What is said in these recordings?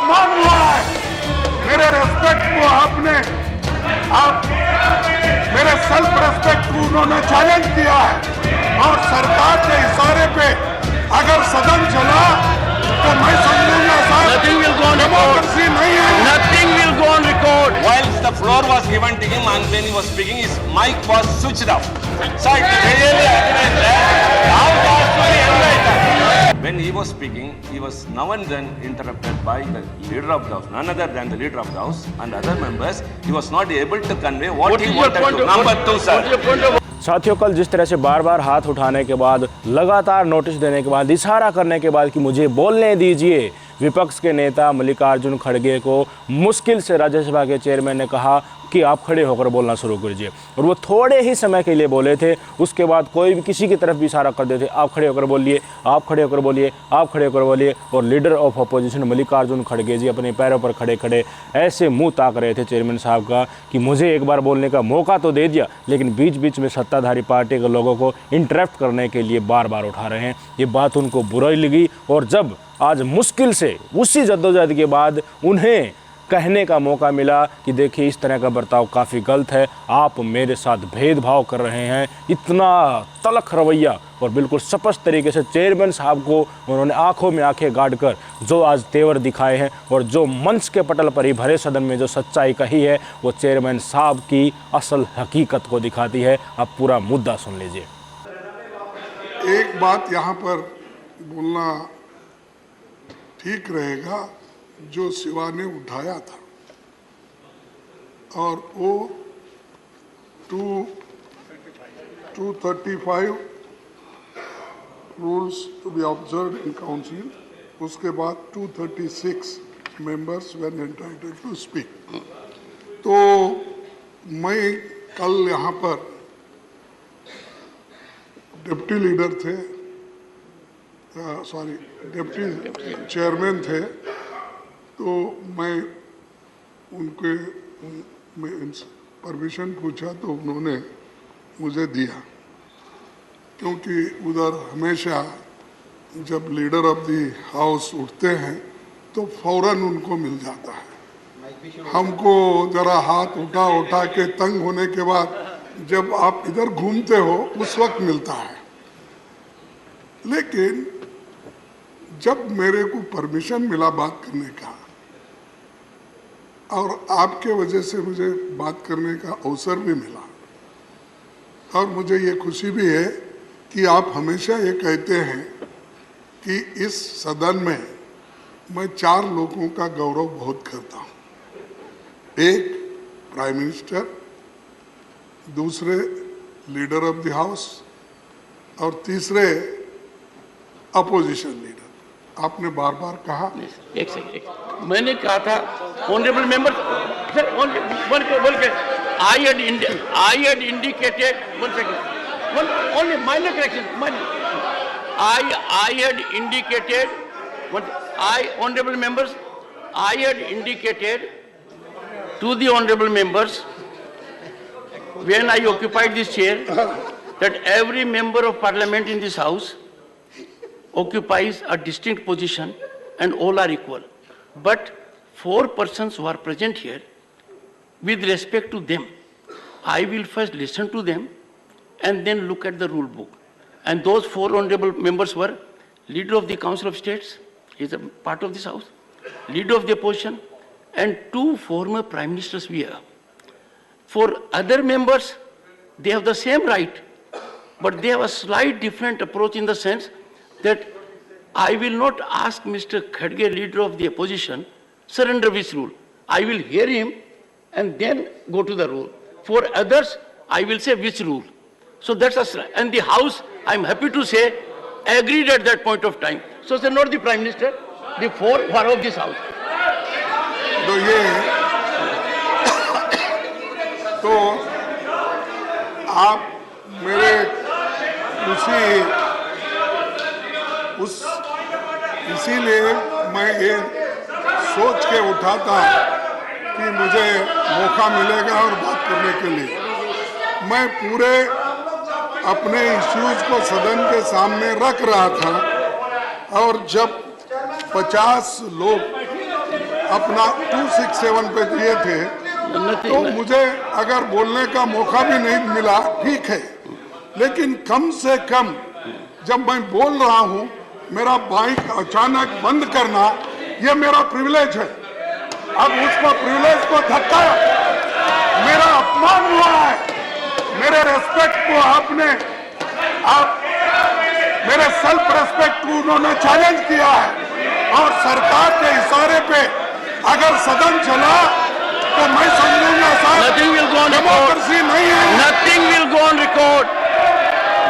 अपमान हुआ है। मेरे रेस्पेक्ट को आप मेरे सेल्फ रेस्पेक्ट को उन्होंने चैलेंज किया है और सरकार के इशारे पे अगर सदन चला तो मैं समझूंगा डेमोक्रेसी नहीं है। Nothing will go on record. Whilst the floor was given to him and when he was speaking, his mic was switched off. So it really admits that how fast to be enlightened. When he was speaking, he was now and then interrupted by the leader of the house, none other than the leader of the house and other members. He was not able to convey what he wanted to. Number two, sir. साथियों, कल जिस तरह से बार बार हाथ उठाने के बाद, लगातार नोटिस देने के बाद, इशारा करने के बाद कि मुझे बोलने दीजिए, विपक्ष के नेता मल्लिकार्जुन खड़गे को मुश्किल से राज्यसभा के चेयरमैन ने कहा कि आप खड़े होकर बोलना शुरू कीजिए। और वो थोड़े ही समय के लिए बोले थे। उसके बाद कोई भी किसी की तरफ भी इशारा कर देते, आप खड़े होकर बोलिए, आप खड़े होकर बोलिए, आप खड़े होकर बोलिए। और लीडर ऑफ अपोजिशन मल्लिकार्जुन खड़गे जी अपने पैरों पर खड़े खड़े ऐसे मुंह ताक रहे थे चेयरमैन साहब का कि मुझे एक बार बोलने का मौका तो दे दिया, लेकिन बीच बीच में सत्ताधारी पार्टी के लोगों को इंटरप्ट करने के लिए बार बार उठा रहे हैं। ये बात उनको बुरी लगी और जब आज मुश्किल से उसी जद्दोजहद के बाद उन्हें कहने का मौका मिला कि देखिए इस तरह का बर्ताव काफ़ी गलत है, आप मेरे साथ भेदभाव कर रहे हैं, इतना तलख रवैया और बिल्कुल स्पष्ट तरीके से चेयरमैन साहब को उन्होंने आंखों में आंखें गाड़ कर जो आज तेवर दिखाए हैं और जो मंच के पटल पर ही भरे सदन में जो सच्चाई कही है वो चेयरमैन साहब की असल हकीकत को दिखाती है। आप पूरा मुद्दा सुन लीजिए। एक बात यहाँ पर बोलना ठीक रहेगा, जो शिवा ने उठाया था और वो 235 rules to be observed in council, उसके बाद 236 members were entitled to speak. तो मैं कल यहाँ पर डिप्टी लीडर थे, डिप्टी चेयरमैन थे, तो मैं उनके परमिशन पूछा तो उन्होंने मुझे दिया, क्योंकि उधर हमेशा जब लीडर ऑफ द हाउस उठते हैं तो फौरन उनको मिल जाता है। हमको जरा हाथ उठा उठा के तंग होने के बाद जब आप इधर घूमते हो उस वक्त मिलता है। लेकिन जब मेरे को परमिशन मिला बात करने का और आपके वजह से मुझे बात करने का अवसर भी मिला, और मुझे ये खुशी भी है कि आप हमेशा ये कहते हैं कि इस सदन में मैं 4 लोगों का गौरव बहुत करता हूँ। एक प्राइम मिनिस्टर, दूसरे लीडर ऑफ द हाउस और तीसरे अपोजिशन लीडर। आपने बार बार कहा, एक सेकंड, मैंने कहा था ऑनरेबल मेंबर सर, बोल के आई had indicated, one second, one only minor correction, I had indicated, honorable members, I had indicated to the honorable members when I occupied this chair that every member of parliament in this house occupies a distinct position and all are equal. But 4 persons who are present here, with respect to them, I will first listen to them and then look at the rule book. And those 4 honorable members were Leader of the Council of States, he is a part of this house, Leader of the Opposition, and 2 former Prime Ministers we have. For other members, they have the same right, but they have a slight different approach in the sense that I will not ask Mr. Khadge, Leader of the Opposition, sir, under which rule. I will hear him and then go to the rule. For others, I will say which rule. So that's us. And the House, I'm happy to say, agreed at that point of time. So, sir, not the Prime Minister, the 4 who are of this House. तो ये तो आप मेरे इसीलिए मैं ये सोच के उठा था कि मुझे मौका मिलेगा और बात करने के लिए। मैं पूरे अपने इश्यूज को सदन के सामने रख रहा था और जब 50 लोग अपना 267 पे दिए थे, तो मुझे अगर बोलने का मौका भी नहीं मिला, ठीक है, लेकिन कम से कम जब मैं बोल रहा हूं, मेरा बाइक अचानक बंद करना ये मेरा प्रिविलेज है। अब उसको प्रिविलेज को धक्का, मेरा अपमान हुआ है, मेरे रेस्पेक्ट को आप मेरे सेल्फ रेस्पेक्ट को उन्होंने चैलेंज किया है, और सरकार के इशारे पे अगर सदन चला तो मैं समझूंगा साहब डेमोक्रेसी नहीं है। Nothing will go on record.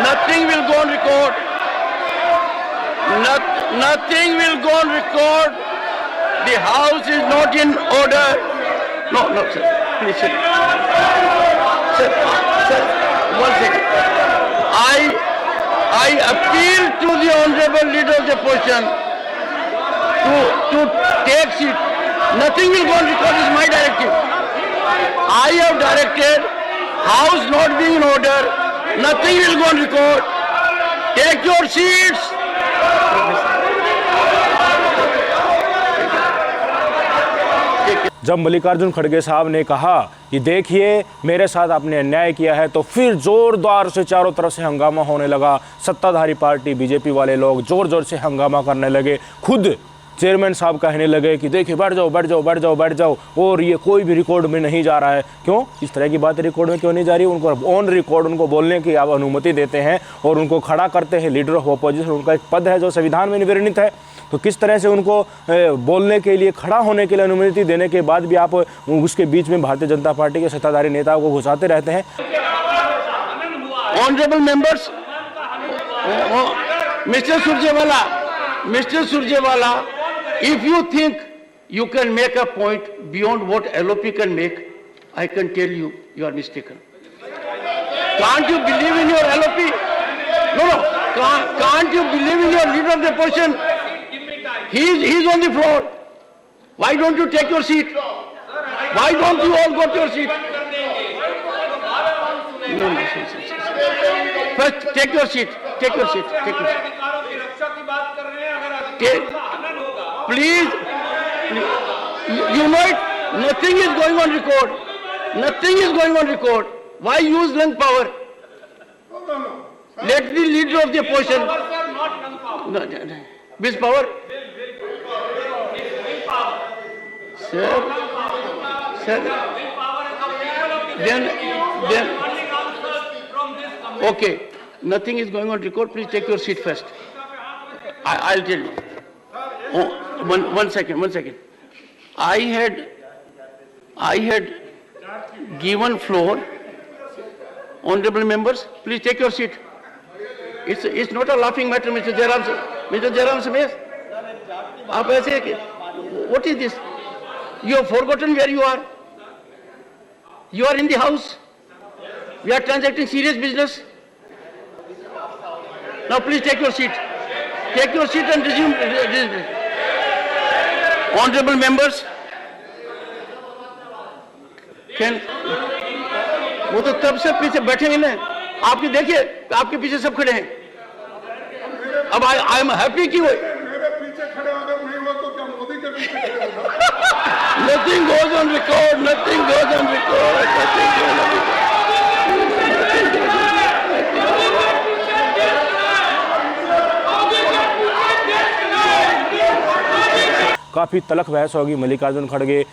Nothing will go on record. Nothing will go on record. The house is not in order. No, sir. Please, sir. Sir, one second. I appeal to the honorable leader of the opposition to take seat. Nothing will go on record. This is my directive. I have directed house not being in order. Nothing will go on record. Take your seats. जब मल्लिकार्जुन खड़गे साहब ने कहा कि देखिए मेरे साथ आपने अन्याय किया है, तो फिर ज़ोरदार से चारों तरफ से हंगामा होने लगा। सत्ताधारी पार्टी बीजेपी वाले लोग ज़ोर ज़ोर से हंगामा करने लगे। खुद चेयरमैन साहब कहने लगे कि देखिए बैठ जाओ बैठ जाओ बैठ जाओ बैठ जाओ, और ये कोई भी रिकॉर्ड में नहीं जा रहा है। क्यों इस तरह की बातें रिकॉर्ड में क्यों नहीं जा रही? उनको ऑन रिकॉर्ड उनको बोलने की आप अनुमति देते हैं और उनको खड़ा करते हैं लीडर ऑफ अपोजिशन। उनका एक पद है जो संविधान में निर्णित है, तो किस तरह से उनको बोलने के लिए, खड़ा होने के लिए अनुमति देने के बाद भी आप उसके बीच में भारतीय जनता पार्टी के सत्ताधारी नेताओं को घुसाते रहते हैं? Honourable members, mister Surjewala, if you think you can make a point beyond what LOP can make, I can tell you, you are mistaken. Can't you believe in your LOP? No. Can't you believe in your leader of the opposition? He's on the floor. Why don't you take your seat? Why don't you all go to your seat? No. First, take your seat. Take your seat. Please, you know it. Nothing is going on record. Nothing is going on record. Why use lung power? Let the leader of the opposition. No. Which power? Sir. Then. Okay. Nothing is going on record. Please take your seat first. I'll tell you. Oh, one second. I had given floor. Honorable members, please take your seat. It's not a laughing matter, Mr. Jairam Smith. आप ऐसे कि what is this? You have forgotten where you are. You are in the house. We are transacting serious business. Now please take your seat. Take your seat and resume. Honorable members, वो तो तब से पीछे बैठे हैं ना, आपके देखिए आपके पीछे सब खड़े हैं। अब आई एम हैप्पी कि मेरे पीछे खड़े अगर नहीं हुआ तो क्या मोदी के पीछे खड़े होगा? Nothing goes on record. Nothing goes on record. काफ़ी तलख बहस होगी। मल्लिकार्जुन खड़गे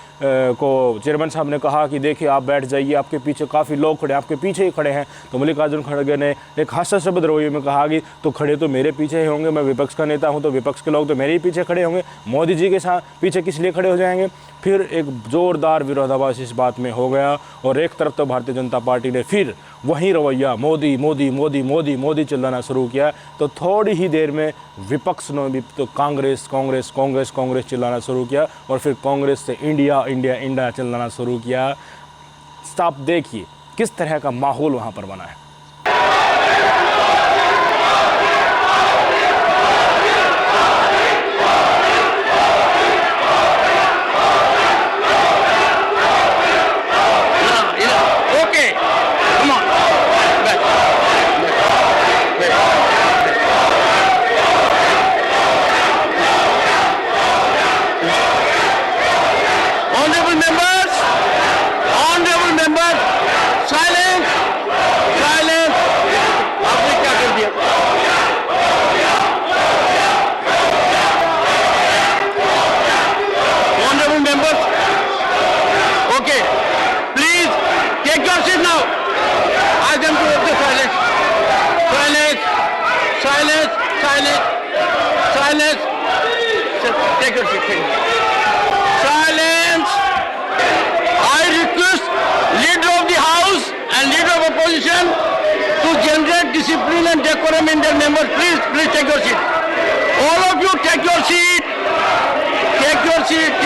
को चेयरमैन साहब ने कहा कि देखिए आप बैठ जाइए, आपके पीछे काफ़ी लोग खड़े हैं, आपके पीछे ही खड़े हैं। तो मल्लिकार्जुन खड़गे ने एक हास्यास्पद रवैये में कहा कि तो खड़े तो मेरे पीछे ही होंगे, मैं विपक्ष का नेता हूं, तो विपक्ष के लोग तो मेरे ही पीछे खड़े होंगे, मोदी जी के साथ पीछे किस लिए खड़े हो जाएंगे? फिर एक ज़ोरदार विरोधाभास इस बात में हो गया, और एक तरफ तो भारतीय जनता पार्टी ने फिर वही रवैया मोदी मोदी मोदी मोदी मोदी चिल्लाना शुरू किया। तो थोड़ी ही देर में विपक्ष ने भी तो कांग्रेस कांग्रेस कांग्रेस कांग्रेस चिल्लाना शुरू किया, और फिर कांग्रेस से इंडिया इंडिया इंडिया चिल्लाना शुरू किया। आप देखिए किस तरह का माहौल वहाँ पर बना है। maximum Indian members, please take your seat. All of you take your seat. Take your seat.